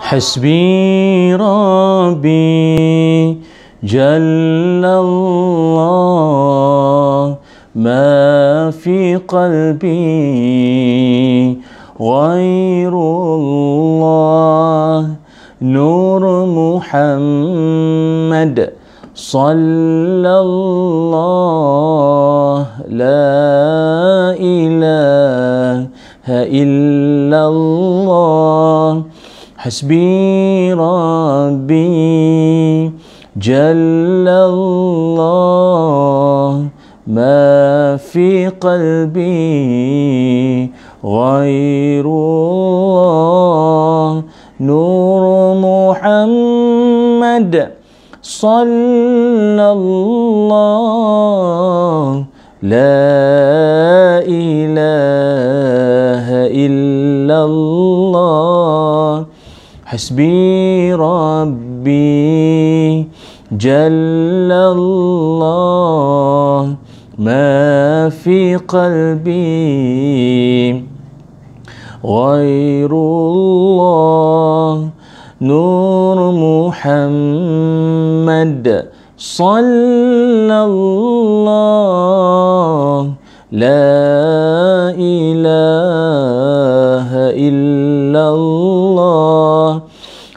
حسبي ربي جل الله ما في قلبي غير الله نور محمد صلى الله لا إله إلا الله حسبي ربي جل الله ما في قلبي غير الله نور محمد صلى الله لا إله إلا الله حسبي ربي جل الله ما في قلبي غير الله نور محمد صلى الله لا إله إلا الله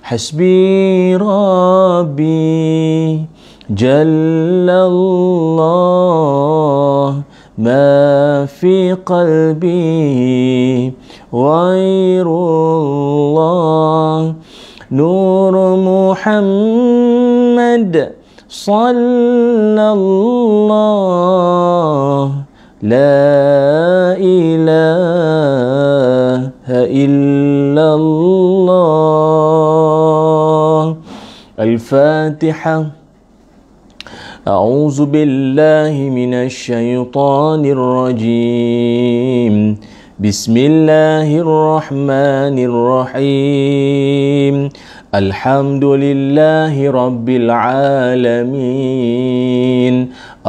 حسبي ربي جل الله ما في قلبي غير الله نور محمد صلى الله لا إله إلا الله الفاتحة أعوذ بالله من الشيطان الرجيم بسم الله الرحمن الرحيم الحمد لله رب العالمين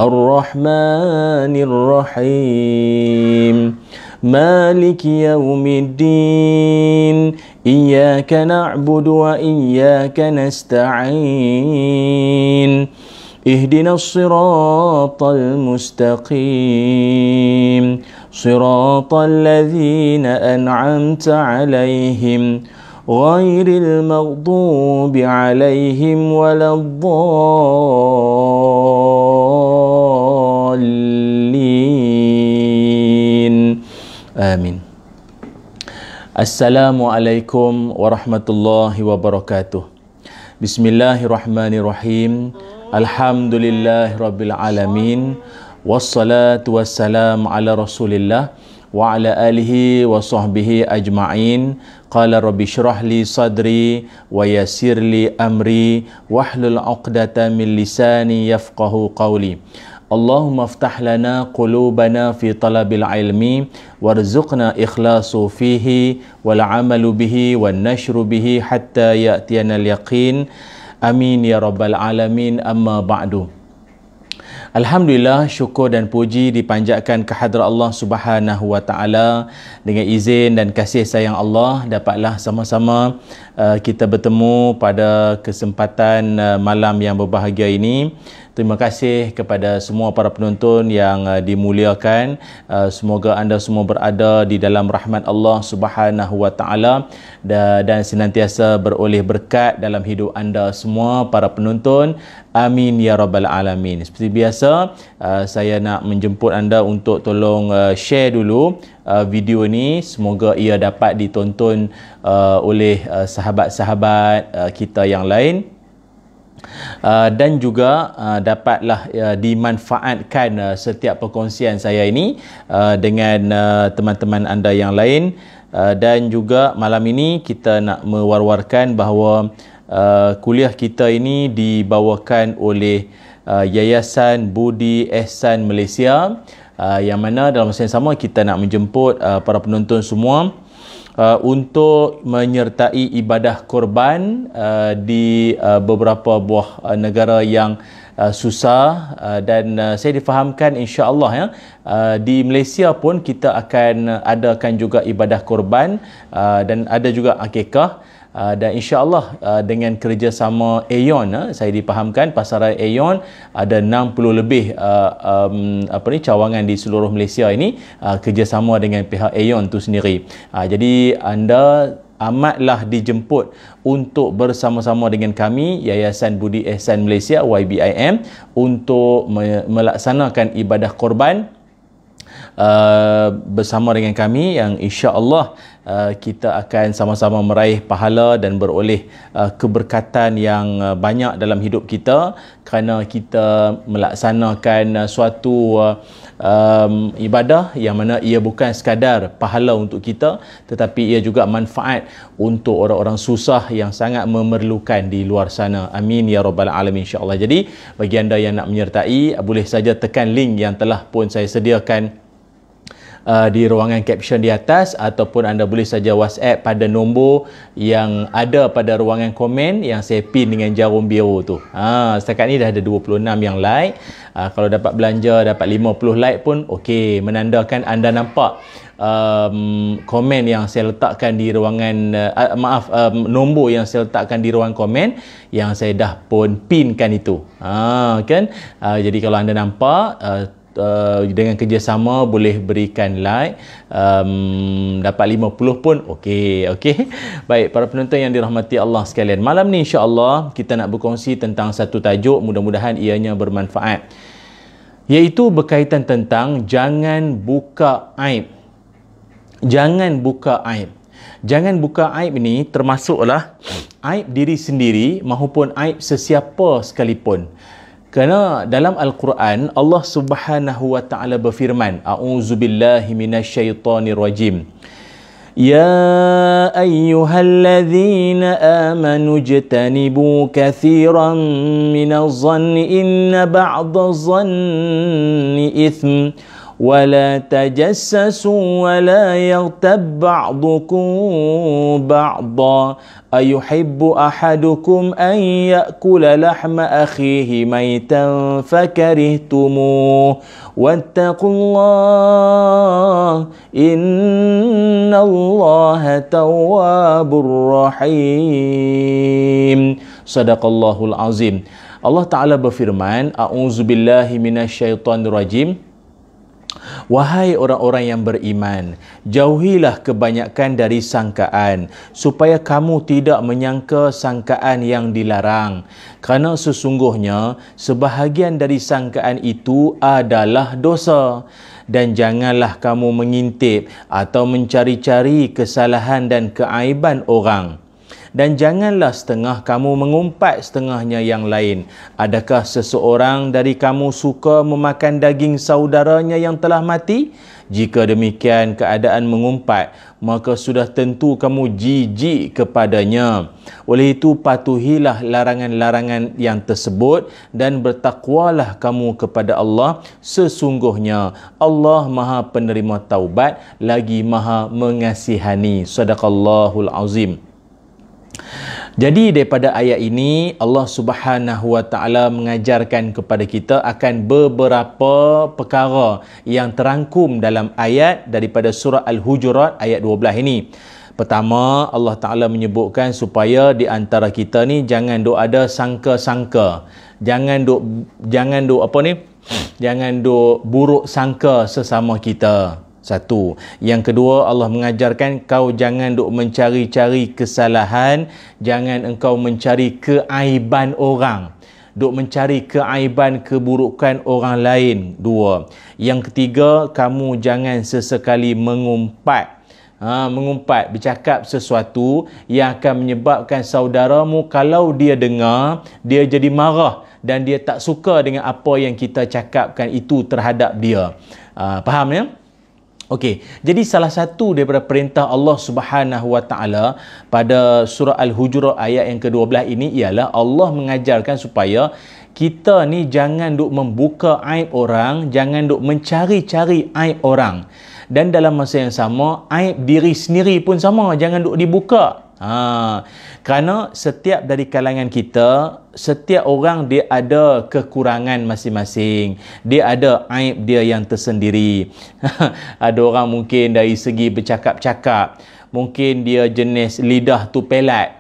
الرحمن الرحيم مالك يوم الدين إياك نعبد وإياك نستعين اهدنا الصراط المستقيم صراط الذين أنعمت عليهم غير المغضوب عليهم ولا الضالين آمين. Assalamualaikum warahmatullahi wabarakatuh. Bismillahirrahmanirrahim. Alhamdulillahirabbil alamin. Wassalatu wassalam ala Rasulillah wa ala alihi wa sahbihi ajma'in. Qala rabbi syrah li sadri wa yassir li amri wahlul 'uqdatam min lisani yafqahu qawli. Allahumma aftah lana qulubana fi talabil ilmi warzuqna ikhlasu fihi wal amalu bihi wan nashru bihi hatta ya'tiyana al yaqin. Amin ya rabbal alamin. Amma ba'du. Alhamdulillah, syukur dan puji dipanjatkan kehadrat Allah Subhanahu wa taala. Dengan izin dan kasih sayang Allah, dapatlah sama-sama kita bertemu pada kesempatan malam yang berbahagia ini. Terima kasih kepada semua para penonton yang dimuliakan. Semoga anda semua berada di dalam rahmat Allah Subhanahu wa taala dan senantiasa beroleh berkat dalam hidup anda semua para penonton. Amin ya rabbal alamin. Seperti biasa, saya nak menjemput anda untuk tolong share dulu video ini. Semoga ia dapat ditonton oleh sahabat-sahabat kita yang lain. Dan juga dapatlah dimanfaatkan setiap perkongsian saya ini dengan teman-teman anda yang lain. Dan juga malam ini kita nak mewar-warkan bahawa kuliah kita ini dibawakan oleh Yayasan Budi Ehsan Malaysia, yang mana dalam masa yang sama kita nak menjemput para penonton semua untuk menyertai ibadah korban di beberapa buah negara yang susah, dan saya difahamkan insya-Allah ya, di Malaysia pun kita akan adakan juga ibadah korban, dan ada juga akikah. Dan insya-Allah dengan kerjasama Aeon, saya dipahamkan pasaran Aeon ada 60 lebih cawangan di seluruh Malaysia ini kerjasama dengan pihak Aeon tu sendiri. Jadi anda amatlah dijemput untuk bersama-sama dengan kami Yayasan Budi Ihsan Malaysia YBIM untuk melaksanakan ibadah korban bersama dengan kami, yang insya-Allah kita akan sama-sama meraih pahala dan beroleh keberkatan yang banyak dalam hidup kita, kerana kita melaksanakan suatu ibadah yang mana ia bukan sekadar pahala untuk kita, tetapi ia juga manfaat untuk orang-orang susah yang sangat memerlukan di luar sana. Amin ya rabbal alamin, insya-Allah. Jadi bagi anda yang nak menyertai, boleh saja tekan link yang telah pun saya sediakan di ruangan caption di atas, ataupun anda boleh saja WhatsApp pada nombor yang ada pada ruangan komen yang saya pin dengan jarum biru tu. Setakat ni dah ada 26 yang like. Kalau dapat belanja, dapat 50 like pun okey, menandakan anda nampak komen yang saya letakkan di ruangan nombor yang saya letakkan di ruangan komen yang saya dah pun pinkan itu. Kan? Jadi kalau anda nampak, dengan kerjasama boleh berikan like, dapat 50 pun okey. Baik, para penonton yang dirahmati Allah sekalian, malam ni insya-Allah kita nak berkongsi tentang satu tajuk, mudah-mudahan ianya bermanfaat, iaitu berkaitan tentang jangan buka aib. Jangan buka aib. Jangan buka aib ini termasuklah aib diri sendiri maupun aib sesiapa sekalipun. Kerana dalam Al-Quran Allah Subhanahu wa taala berfirman, a'udzubillahi minasyaitonirrajim. Ya ayyuhalladzina amanu jtanibu katsiran minadh-dhanni inna ba'dadh-dhanni itsm ولا تجسسوا ولا يغتب بعضكم بعضا أيحب أحدكم أن يأكل لحم أخيه ميتا فكرهتموه واتقوا الله إن الله تواب رحيم. صدق الله العظيم. Allah Ta'ala berfirman, a'udzubillahi minasyaitonirrajim. Wahai orang-orang yang beriman, jauhilah kebanyakan dari sangkaan, supaya kamu tidak menyangka sangkaan yang dilarang. Kerana sesungguhnya sebahagian dari sangkaan itu adalah dosa. Dan janganlah kamu mengintip atau mencari-cari kesalahan dan keaiban orang. Dan janganlah setengah kamu mengumpat setengahnya yang lain. Adakah seseorang dari kamu suka memakan daging saudaranya yang telah mati? Jika demikian keadaan mengumpat, maka sudah tentu kamu jijik kepadanya. Oleh itu patuhilah larangan-larangan yang tersebut dan bertakwalah kamu kepada Allah. Sesungguhnya Allah Maha penerima taubat lagi Maha mengasihani. Sadaqallahul azim. Jadi daripada ayat ini Allah Subhanahu wa taala mengajarkan kepada kita akan beberapa perkara yang terangkum dalam ayat daripada surah Al-Hujurat ayat 12 ini. Pertama, Allah Taala menyebutkan supaya di antara kita ni jangan duk ada sangka-sangka. Jangan duk buruk sangka sesama kita. Satu. Yang kedua, Allah mengajarkan kau jangan duk mencari-cari kesalahan, jangan engkau mencari keaiban orang. Duk mencari keaiban, keburukan orang lain. Dua. Yang ketiga, kamu jangan sesekali mengumpat. Mengumpat, bercakap sesuatu yang akan menyebabkan saudaramu kalau dia dengar, dia jadi marah dan dia tak suka dengan apa yang kita cakapkan itu terhadap dia. Faham ya? Okey, jadi salah satu daripada perintah Allah Subhanahu wa taala pada surah Al-Hujurat ayat yang ke-12 ini ialah Allah mengajarkan supaya kita ni jangan duk membuka aib orang, jangan duk mencari-cari aib orang. Dan dalam masa yang sama, aib diri sendiri pun sama, jangan duk dibuka. Kerana setiap dari kalangan kita, setiap orang dia ada kekurangan masing-masing. Dia ada aib dia yang tersendiri. Ada orang mungkin dari segi bercakap-cakap, mungkin dia jenis lidah tu pelat.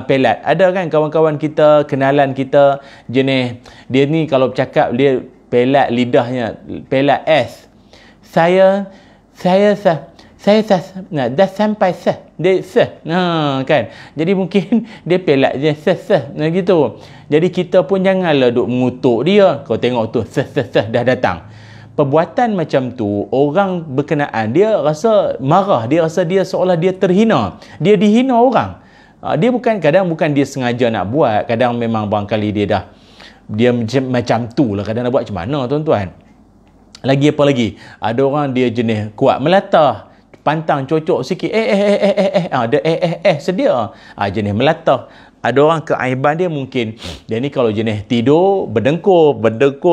Pelat. Ada kan kawan-kawan kita, kenalan kita, jenis dia ni kalau bercakap dia pelat lidahnya, pelat S. Saya dah sampai dia kan. Jadi mungkin dia pelat je gitu. Jadi kita pun janganlah duk mengutuk dia. Kau tengok tu dah datang. Perbuatan macam tu, orang berkenaan dia rasa marah, dia rasa dia seolah dia terhina, dia dihina orang. Dia kadang bukan dia sengaja nak buat, kadang memang barangkali dia macam tu lah, kadang nak buat macam mana tuan-tuan. Lagi apa lagi? Ada orang dia jenis kuat melatah, pantang cocok sikit, dia sedia. Jenis melatah. Ada orang keaiban dia mungkin dia ni kalau jenis tidur berdengkur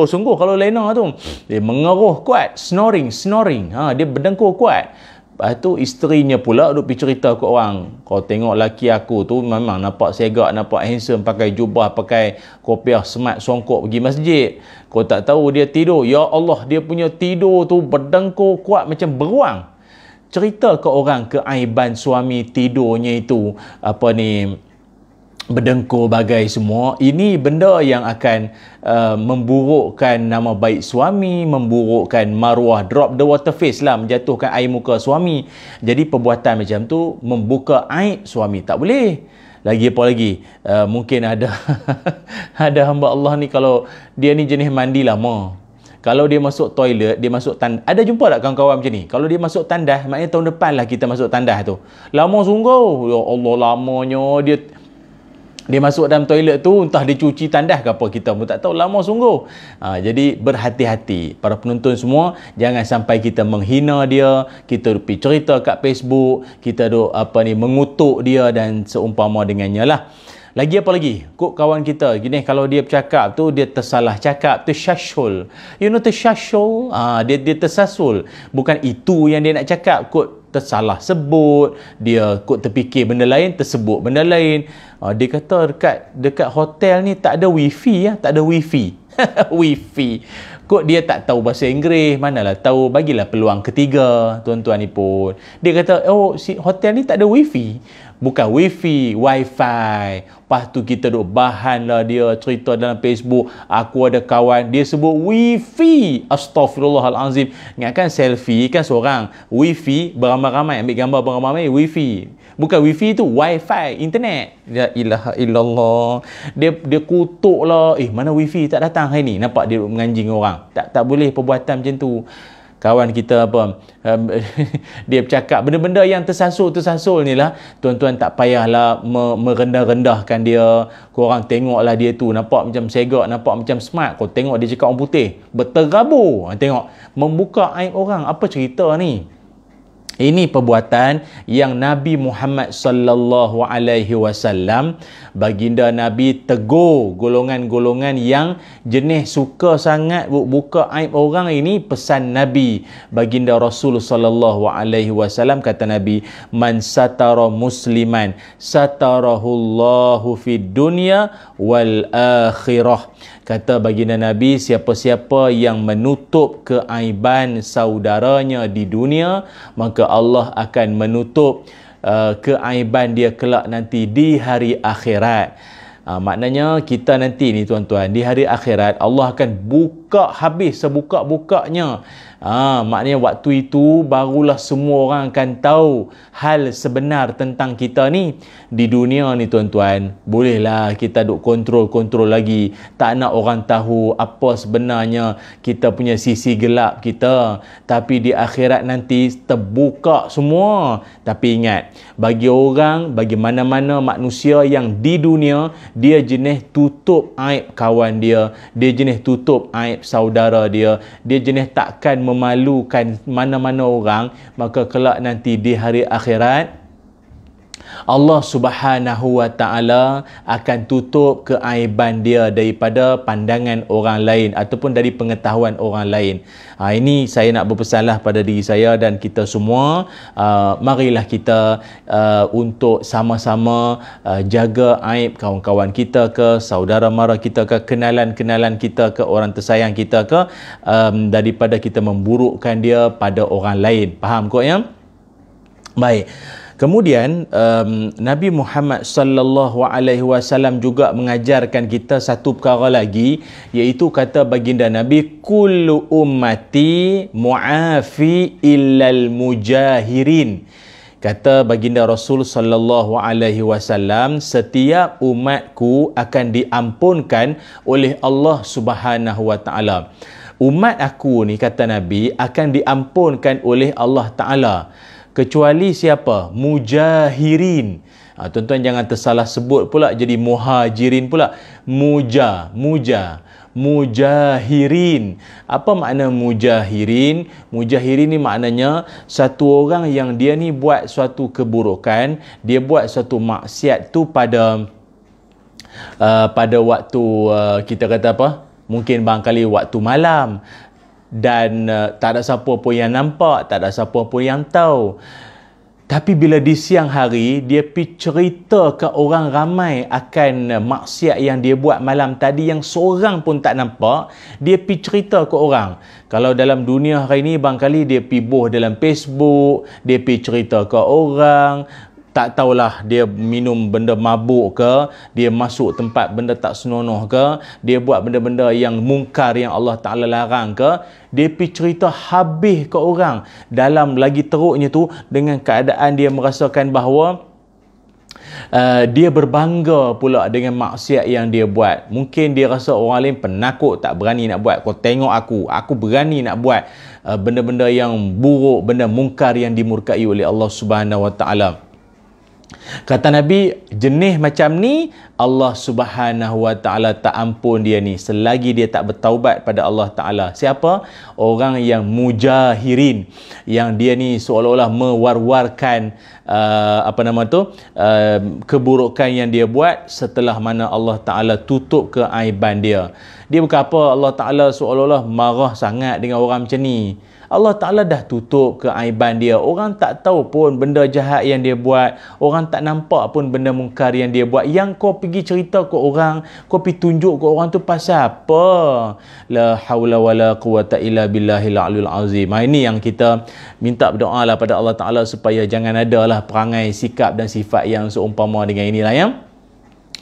sungguh kalau Lena tu. Dia mengeruh kuat, snoring. Dia berdengkur kuat. Lepas tu isterinya pula duk pergi cerita ke orang. Kau tengok laki aku tu memang nampak segak, nampak handsome, pakai jubah, pakai kopiah smart, songkok pergi masjid. Kau tak tahu dia tidur. Ya Allah, dia punya tidur tu berdengkur kuat macam beruang. Cerita ke orang keaiban suami tidurnya itu berdengkur bagai semua. Ini benda yang akan memburukkan nama baik suami, memburukkan maruah, drop the water face lah, menjatuhkan air muka suami. Jadi perbuatan macam tu membuka aib suami, tak boleh. Lagi apa lagi? Mungkin ada ada hamba Allah ni kalau dia ni jenis mandi lama. Kalau dia masuk toilet, dia masuk tandas. Ada jumpa tak kawan-kawan macam ni? Kalau dia masuk tandas, maknanya tahun depan lah kita masuk tandas tu. Lama sungguh. Ya Allah, lamanya dia masuk dalam toilet tu, entah dia cuci tandas ke apa, kita pun tak tahu, lama sungguh. Jadi berhati-hati para penonton semua, jangan sampai kita menghina dia, kita pergi cerita kat Facebook, kita mengutuk dia dan seumpama dengannya lah. Lagi apa lagi? Kok kawan kita gini, kalau dia bercakap tu dia tersalah cakap, tersasul. You know tersasul? Dia tersasul. Bukan itu yang dia nak cakap, kok tersalah sebut, dia kok terfikir benda lain, tersebut benda lain. Dia kata dekat hotel ni tak ada wifi tak ada wifi. Wifi. Kok dia tak tahu bahasa Inggeris, manalah tahu, bagilah peluang ketiga tuan-tuan ni pun. Dia kata, hotel ni tak ada wifi. Bukan wifi, wifi. Lepas tu kita duk bahan lah dia cerita dalam Facebook, aku ada kawan dia sebut wifi. Astaghfirullahalazim. Ingatkan selfie kan seorang, wifi beramai-ramai, ambil gambar beramai-ramai, wifi. Bukan wifi tu, wifi, internet. La ilaha illallah. Dia kutuk lah, mana wifi tak datang hari ni. Nampak dia menganjing orang. Tak boleh perbuatan macam tu. Kawan kita dia bercakap benda-benda yang tersasul ni lah, tuan-tuan tak payahlah merendah-rendahkan dia. Korang tengoklah dia tu nampak macam segak, nampak macam smart. Kau tengok dia cakap orang putih berterabur, tengok membuka aib orang. Apa cerita ni? Ini perbuatan yang Nabi Muhammad sallallahu alaihi wasallam, baginda Nabi tegur golongan-golongan yang jenis suka sangat buka aib orang. Ini pesan Nabi baginda Rasul sallallahu alaihi wasallam. Kata Nabi, man satara musliman satarahullahu fid dunya wal akhirah. Kata baginda Nabi, siapa-siapa yang menutup keaiban saudaranya di dunia, maka Allah akan menutup keaiban dia kelak nanti di hari akhirat. Maknanya kita nanti ni tuan-tuan, di hari akhirat Allah akan buka habis sebuka-bukanya. Maknanya waktu itu barulah semua orang akan tahu hal sebenar tentang kita ni. Di dunia ni tuan-tuan, bolehlah kita duk kontrol lagi, tak nak orang tahu apa sebenarnya kita punya sisi gelap kita. Tapi di akhirat nanti terbuka semua. Tapi ingat, bagi mana-mana manusia yang di dunia, dia jenis tutup aib kawan dia, dia jenis tutup aib saudara dia, dia jenis takkan memalukan mana-mana orang, maka kelak nanti di hari akhirat Allah Subhanahu wa Ta'ala akan tutup keaiban dia daripada pandangan orang lain ataupun dari pengetahuan orang lain. Ini saya nak berpesanlah pada diri saya dan kita semua, marilah kita untuk sama-sama jaga aib kawan-kawan kita ke, saudara mara kita ke, kenalan-kenalan kita ke, orang tersayang kita ke, daripada kita memburukkan dia pada orang lain. Faham kok ya? Baik. Kemudian Nabi Muhammad sallallahu alaihi wasallam juga mengajarkan kita satu perkara lagi, iaitu kata baginda Nabi, kullu ummati muafi illal mujahirin. Kata baginda Rasul sallallahu alaihi wasallam, setiap umatku akan diampunkan oleh Allah Subhanahu wa Taala. Umat aku ni, kata Nabi, akan diampunkan oleh Allah Taala, kecuali siapa? Mujahirin. Tuan-tuan jangan tersalah sebut pula jadi muhajirin pula. Mujahirin. Apa makna mujahirin? Mujahirin ni maknanya satu orang yang dia ni buat suatu keburukan, dia buat suatu maksiat tu pada waktu kita kata apa? Mungkin barangkali waktu malam. Dan tak ada siapa pun yang nampak, tak ada siapa pun yang tahu. Tapi bila di siang hari, dia pergi cerita ke orang ramai akan maksiat yang dia buat malam tadi yang seorang pun tak nampak, dia pergi cerita ke orang. Kalau dalam dunia hari ni, barangkali dia pergi boh dalam Facebook, dia pergi cerita ke orang, tak tahulah dia minum benda mabuk ke, dia masuk tempat benda tak senonoh ke, dia buat benda-benda yang mungkar yang Allah Ta'ala larang ke, dia pergi cerita habis ke orang. Dalam lagi teruknya tu, dengan keadaan dia merasakan bahawa dia berbangga pula dengan maksiat yang dia buat. Mungkin dia rasa orang lain penakut, tak berani nak buat. Kau tengok aku berani nak buat benda-benda yang buruk, benda mungkar yang dimurkai oleh Allah Subhanahu Wa Ta'ala. Kata Nabi, jenis macam ni Allah Subhanahu Wa Ta'ala tak ampun dia ni selagi dia tak bertaubat pada Allah Ta'ala. Siapa? Orang yang mujahirin, yang dia ni seolah-olah mewar-warkan keburukan yang dia buat setelah mana Allah Ta'ala tutup keaiban dia. Dia bukan apa, Allah Ta'ala seolah-olah marah sangat dengan orang macam ni. Allah Ta'ala dah tutup keaiban dia. Orang tak tahu pun benda jahat yang dia buat. Orang tak nampak pun benda mungkar yang dia buat. Yang kau pergi cerita ke orang, kau pergi tunjuk ke orang tu pasal apa? La hawla wa la quwata illa billahil aliyul azim. Ini yang kita minta berdoa lah pada Allah Ta'ala supaya jangan ada lah perangai, sikap dan sifat yang seumpama dengan inilah ya.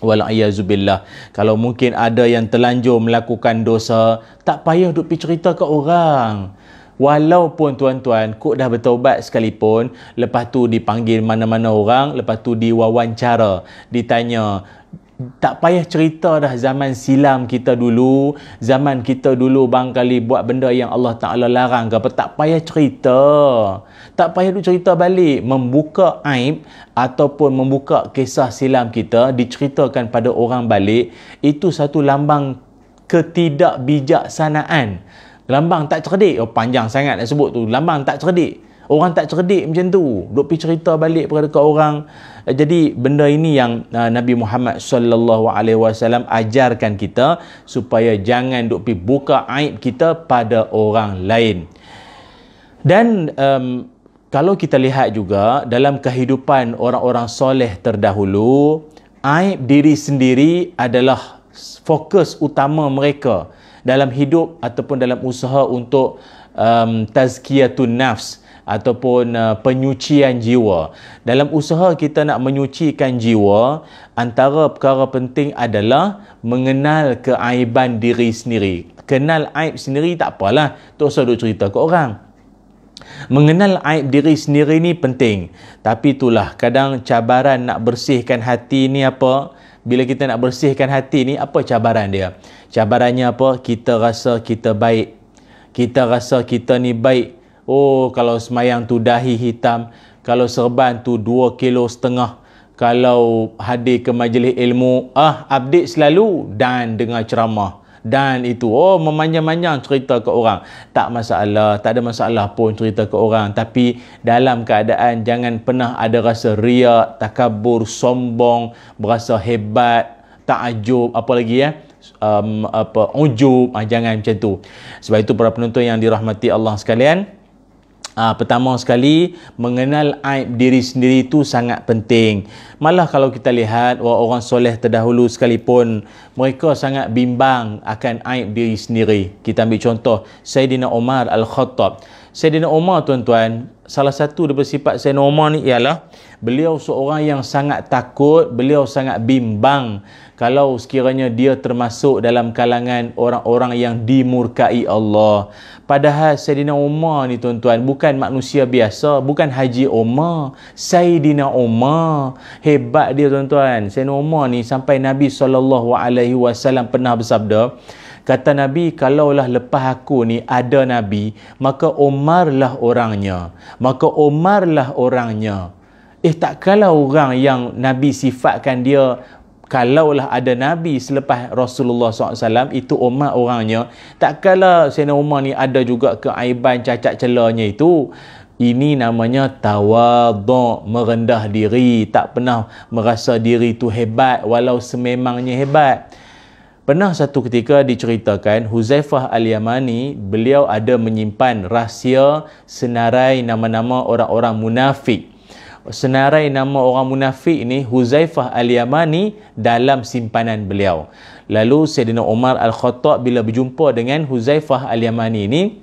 Wal'ayazubillah. Kalau mungkin ada yang terlanjur melakukan dosa, tak payah duk pergi cerita ke orang. Walaupun tuan-tuan kok dah bertaubat sekalipun, lepas tu dipanggil mana-mana orang, lepas tu diwawancara, ditanya, tak payah cerita dah zaman silam kita dulu, zaman kita dulu barangkali buat benda yang Allah Ta'ala larang ke apa, tak payah cerita. Tak payah tu cerita balik. Membuka aib ataupun membuka kisah silam kita, diceritakan pada orang balik, itu satu lambang ketidakbijaksanaan. Lambang tak cerdik. Panjang sangat nak sebut tu. Lambang tak cerdik. Orang tak cerdik macam tu. Duk pergi cerita balik kepada orang. Jadi benda ini yang Nabi Muhammad sallallahu alaihi wasallam ajarkan kita supaya jangan duk pergi buka aib kita pada orang lain. Dan kalau kita lihat juga dalam kehidupan orang-orang soleh terdahulu, aib diri sendiri adalah fokus utama mereka dalam hidup ataupun dalam usaha untuk tazkiyatun nafs ataupun penyucian jiwa. Dalam usaha kita nak menyucikan jiwa, antara perkara penting adalah mengenal keaiban diri sendiri. Kenal aib sendiri tak apalah, tak usah duk cerita ke orang. Mengenal aib diri sendiri ni penting. Tapi itulah kadang cabaran nak bersihkan hati ni apa? Bila kita nak bersihkan hati ni, apa cabaran dia? Cabarannya apa? Kita rasa kita baik. Kita rasa kita ni baik. Oh, kalau semayang tu dahi hitam. Kalau serban tu 2,5 kilo. Kalau hadir ke majlis ilmu, update selalu dan dengar ceramah. dan itu memanjang-manjang cerita ke orang. Tak masalah, tak ada masalah pun cerita ke orang, tapi dalam keadaan jangan pernah ada rasa riak, takabur, sombong, berasa hebat, takjub, apa lagi ya, ujub, jangan macam tu. Sebab itu para penonton yang dirahmati Allah sekalian, pertama sekali, mengenal aib diri sendiri itu sangat penting. Malah kalau kita lihat orang soleh terdahulu sekalipun, mereka sangat bimbang akan aib diri sendiri. Kita ambil contoh Sayyidina Umar Al-Khattab. Sayyidina Umar, tuan-tuan, salah satu daripada sifat Sayyidina Umar ni ialah beliau seorang yang sangat takut, beliau sangat bimbang kalau sekiranya dia termasuk dalam kalangan orang-orang yang dimurkai Allah. Padahal Sayyidina Umar ni, tuan-tuan, bukan manusia biasa, bukan Haji Umar, Sayyidina Umar. Hebat dia, tuan-tuan. Sayyidina Umar ni sampai Nabi SAW pernah bersabda, kata Nabi, kalaulah lepas aku ni ada Nabi, maka Umar lah orangnya. Maka Umar lah orangnya. Tak kalah orang yang Nabi sifatkan dia, kalaulah ada Nabi selepas Rasulullah SAW, itu Umar orangnya. Tak kalah Sayyidina Umar ni ada juga keaiban, cacat celanya itu. Ini namanya tawadhu', merendah diri, tak pernah merasa diri itu hebat walau sememangnya hebat. Pernah satu ketika diceritakan Huzaifah Al-Yamani, beliau ada menyimpan rahsia senarai nama-nama orang-orang munafik. Senarai nama orang munafik ni Huzaifah Al-Yamani dalam simpanan beliau. Lalu Sayyidina Umar Al-Khattab bila berjumpa dengan Huzaifah Al-Yamani ni,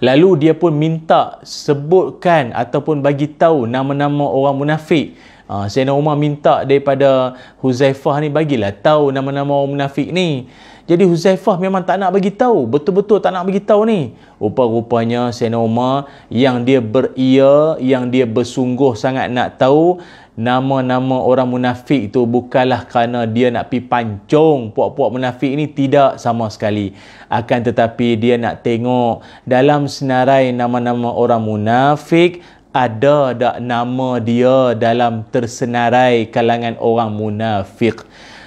lalu dia pun minta sebutkan ataupun bagi tahu nama-nama orang munafik. Sayyidina Umar minta daripada Huzaifah ni, bagilah tahu nama-nama orang munafik ni. Jadi Huzaifah memang tak nak bagi tahu, betul-betul tak nak bagi tahu ni. Rupa-rupanya Sayyidina Umar yang dia beria, yang dia bersungguh sangat nak tahu nama-nama orang munafik itu, bukanlah kerana dia nak pi pancung puak-puak munafik ni, tidak sama sekali. Akan tetapi dia nak tengok dalam senarai nama-nama orang munafik, ada tak nama dia dalam tersenarai kalangan orang munafik.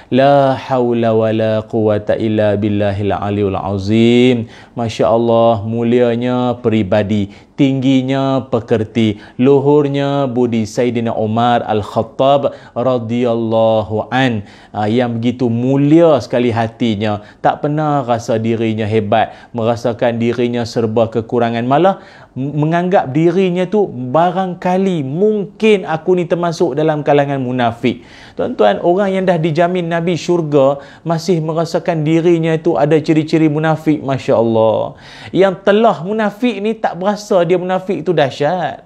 La haula wala quwata illa billahil aliyul azim. Masya Allah, mulianya peribadi, tingginya pekerti, luhurnya budi Sayyidina Umar Al-Khattab radhiyallahu an, yang begitu mulia sekali hatinya, tak pernah rasa dirinya hebat, merasakan dirinya serba kekurangan, malah menganggap dirinya tu barangkali mungkin aku ni termasuk dalam kalangan munafik. Tuan-tuan, orang yang dah dijamin Nabi syurga masih merasakan dirinya itu ada ciri-ciri munafik. Masya Allah. Yang telah munafik ni tak berasa dia munafik, itu dahsyat.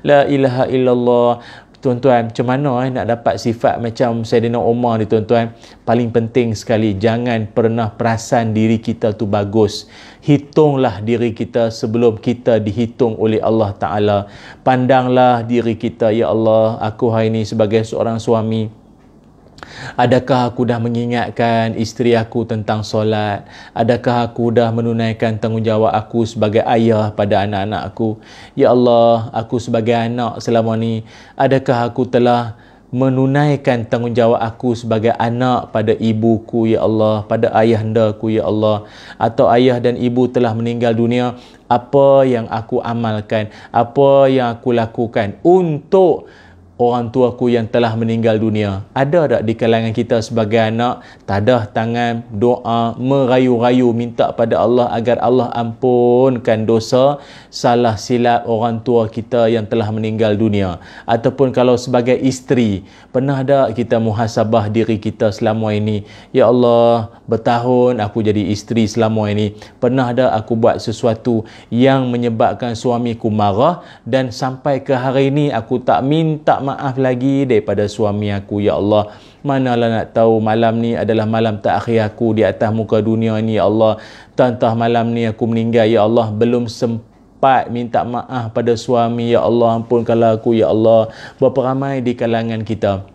La ilaha illallah. Tuan-tuan, macam mana nak dapat sifat macam Sayyidina Umar ni, tuan-tuan? Paling penting sekali, jangan pernah perasan diri kita tu bagus. Hitunglah diri kita sebelum kita dihitung oleh Allah Ta'ala. Pandanglah diri kita, ya Allah, aku hari ini sebagai seorang suami, adakah aku dah mengingatkan isteri aku tentang solat? Adakah aku dah menunaikan tanggungjawab aku sebagai ayah pada anak-anak aku? Ya Allah, aku sebagai anak selama ni, adakah aku telah menunaikan tanggungjawab aku sebagai anak pada ibuku, ya Allah, pada ayahandaku, ya Allah? Atau ayah dan ibu telah meninggal dunia, apa yang aku amalkan, apa yang aku lakukan untuk orang tuaku yang telah meninggal dunia? Ada tak di kalangan kita sebagai anak tadah tangan doa merayu-rayu minta pada Allah agar Allah ampunkan dosa salah silap orang tua kita yang telah meninggal dunia? Ataupun kalau sebagai isteri, pernah tak kita muhasabah diri kita selama ini? Ya Allah, bertahun aku jadi isteri selama ini, pernah tak aku buat sesuatu yang menyebabkan suamiku marah, dan sampai ke hari ini aku tak minta maaf lagi daripada suami aku? Ya Allah, manalah nak tahu malam ni adalah malam terakhir aku di atas muka dunia ni, ya Allah. Tantah malam ni aku meninggal, ya Allah, belum sempat minta maaf pada suami, ya Allah, ampunkanlah aku, ya Allah. Berapa ramai di kalangan kita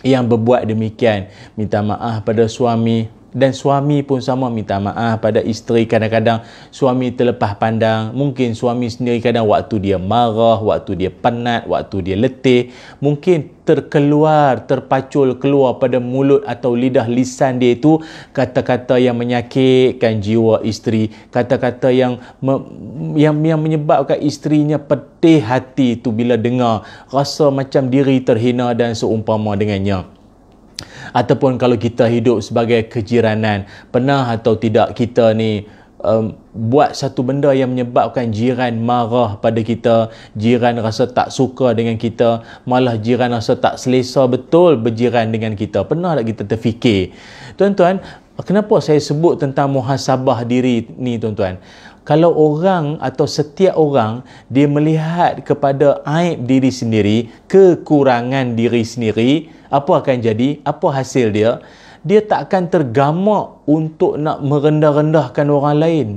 yang berbuat demikian, minta maaf pada suami, Dan suami pun sama, minta maaf pada isteri. Kadang-kadang suami terlepas pandang. Mungkin suami sendiri kadang waktu dia marah, waktu dia penat, waktu dia letih, mungkin terpacul keluar pada mulut atau lidah lisan dia itu kata-kata yang menyakitkan jiwa isteri, kata-kata yang menyebabkan isterinya pedih hati itu bila dengar, rasa macam diri terhina dan seumpama dengannya. Ataupun kalau kita hidup sebagai kejiranan, pernah atau tidak kita ni buat satu benda yang menyebabkan jiran marah pada kita, jiran rasa tak suka dengan kita, malah jiran rasa tak selesa betul berjiran dengan kita. Pernah tak kita terfikir? Tuan-tuan, kenapa saya sebut tentang muhasabah diri ni tuan-tuan? Kalau orang atau setiap orang dia melihat kepada aib diri sendiri, kekurangan diri sendiri, apa akan jadi? Apa hasil dia? Dia tak akan tergamak untuk nak merendah-rendahkan orang lain.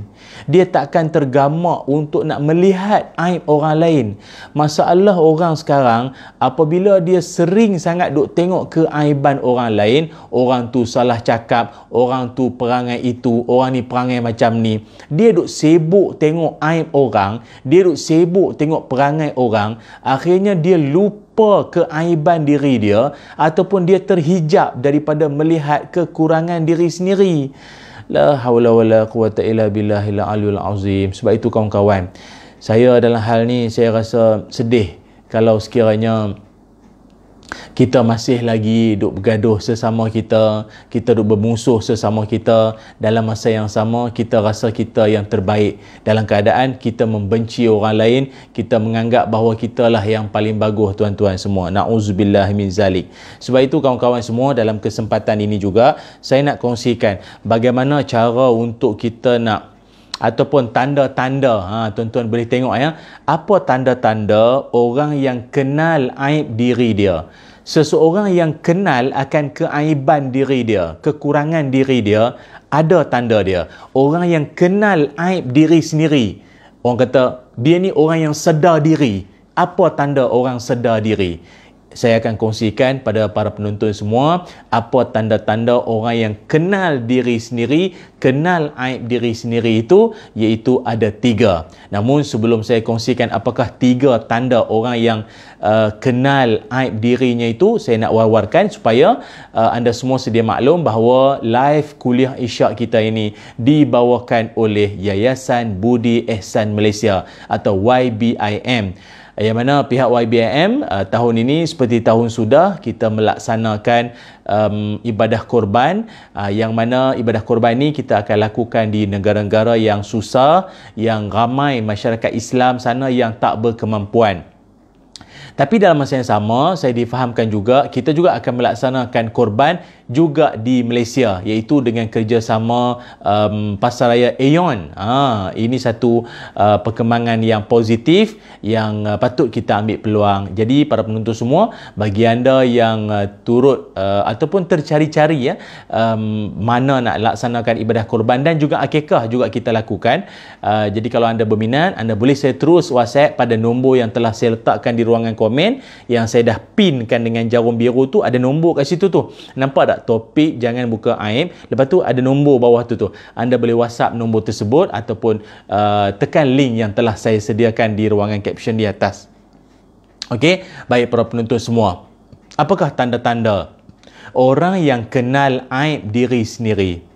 Dia tak akan tergamak untuk nak melihat aib orang lain. Masalah orang sekarang, apabila dia sering sangat duk tengok keaiban orang lain, orang tu salah cakap, orang tu perangai itu, orang ni perangai macam ni, dia duk sibuk tengok aib orang, dia duk sibuk tengok perangai orang, akhirnya dia lupa keaiban diri dia ataupun dia terhijab daripada melihat kekurangan diri sendiri. La haula wala quwata illa billahil aliyul azim. Sebab itu kawan-kawan, saya dalam hal ni saya rasa sedih kalau sekiranya kita masih lagi duk bergaduh sesama kita, kita duk bermusuh sesama kita, dalam masa yang sama kita rasa kita yang terbaik, dalam keadaan kita membenci orang lain, kita menganggap bahawa kita lah yang paling bagus tuan-tuan semua. Na'udzubillah min zalik. Sebab itu kawan-kawan semua, dalam kesempatan ini juga saya nak kongsikan bagaimana cara untuk kita nak, ataupun tanda-tanda, tuan-tuan boleh tengok ya, apa tanda-tanda orang yang kenal aib diri dia. Seseorang yang kenal akan keaiban diri dia, kekurangan diri dia, ada tanda dia. Orang yang kenal aib diri sendiri, orang kata dia ni orang yang sedar diri. Apa tanda orang sedar diri? Saya akan kongsikan pada para penonton semua apa tanda-tanda orang yang kenal diri sendiri, kenal aib diri sendiri itu, iaitu ada 3. Namun sebelum saya kongsikan apakah 3 tanda orang yang kenal aib dirinya itu, saya nak war-warkan supaya anda semua sedia maklum bahawa live kuliah Isyak kita ini dibawakan oleh Yayasan Budi Ehsan Malaysia atau YBIM. Yang mana pihak YBIM tahun ini seperti tahun sudah kita melaksanakan ibadah korban, yang mana ibadah korban ini kita akan lakukan di negara-negara yang susah, yang ramai masyarakat Islam sana yang tak berkemampuan. Tapi dalam masa yang sama, saya difahamkan juga kita juga akan melaksanakan korban juga di Malaysia, iaitu dengan kerjasama Pasaraya Aeon. Ini satu perkembangan yang positif yang patut kita ambil peluang. Jadi para penonton semua, bagi anda yang turut ataupun tercari-cari ya, mana nak laksanakan ibadah korban dan juga akikah juga kita lakukan. Jadi kalau anda berminat, anda boleh saya terus WhatsApp pada nombor yang telah saya letakkan di ruangan komen, yang saya dah pinkan dengan jarum biru tu, ada nombor kat situ tu. Nampak tak? Topik jangan buka aib. Lepas tu ada nombor bawah tu tu. Anda boleh WhatsApp nombor tersebut ataupun tekan link yang telah saya sediakan di ruangan caption di atas. Okey, baik para penonton semua. Apakah tanda-tanda orang yang kenal aib diri sendiri?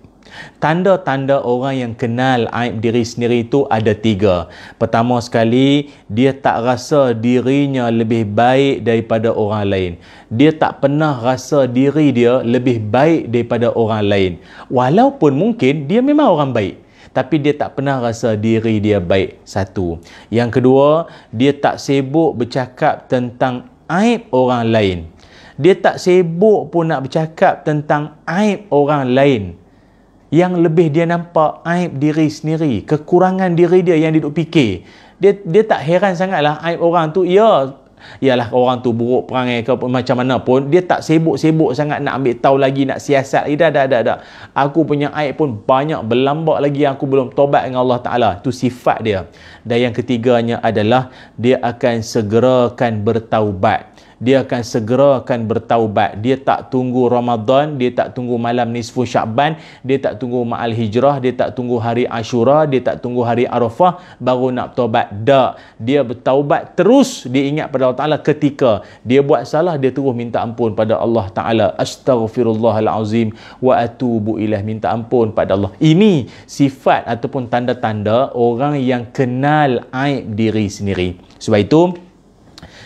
Tanda-tanda orang yang kenal aib diri sendiri itu ada 3. Pertama sekali, dia tak rasa dirinya lebih baik daripada orang lain. Dia tak pernah rasa diri dia lebih baik daripada orang lain. Walaupun mungkin dia memang orang baik, tapi dia tak pernah rasa diri dia baik. 1. Yang kedua, dia tak sibuk bercakap tentang aib orang lain. Dia tak sibuk pun nak bercakap tentang aib orang lain. Yang lebih dia nampak aib diri sendiri, kekurangan diri dia yang dia duk fikir. Dia tak heran sangatlah aib orang tu. Yalah orang tu buruk perangai ke macam mana pun, dia tak sibuk-sibuk sangat nak ambil tahu lagi, nak siasat. Dah. Aku punya aib pun banyak berlambak lagi yang aku belum tobat dengan Allah Ta'ala. Itu sifat dia. Dan yang ketiganya adalah dia akan segerakan bertaubat. dia akan segera akan bertaubat. Dia tak tunggu Ramadan, dia tak tunggu malam nisfu Sya'ban, dia tak tunggu ma'al hijrah, dia tak tunggu hari Ashura, dia tak tunggu hari Arafah baru nak taubat. Tak. Dia bertaubat terus, dia ingat pada Allah Ta'ala ketika dia buat salah, dia terus minta ampun pada Allah Ta'ala. Astaghfirullahalazim wa atubu ilaih, minta ampun pada Allah. Ini sifat ataupun tanda-tanda orang yang kenal aib diri sendiri. Sebab itu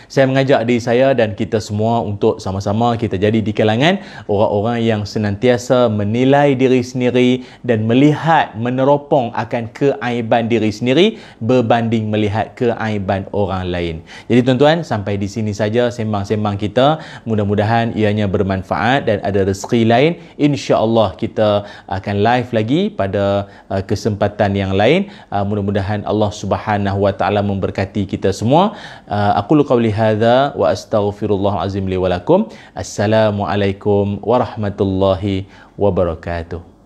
saya mengajak diri saya dan kita semua untuk sama-sama kita jadi di kalangan orang-orang yang senantiasa menilai diri sendiri dan melihat, meneropong akan keaiban diri sendiri berbanding melihat keaiban orang lain. Jadi tuan-tuan, sampai di sini saja sembang-sembang kita. Mudah-mudahan ianya bermanfaat dan ada rezeki lain. InsyaAllah kita akan live lagi pada kesempatan yang lain. Mudah-mudahan Allah Subhanahu Wa Ta'ala memberkati kita semua. Aku qauli hadza wa astaghfirullah azim li wa lakum. Assalamualaikum warahmatullahi wabarakatuh.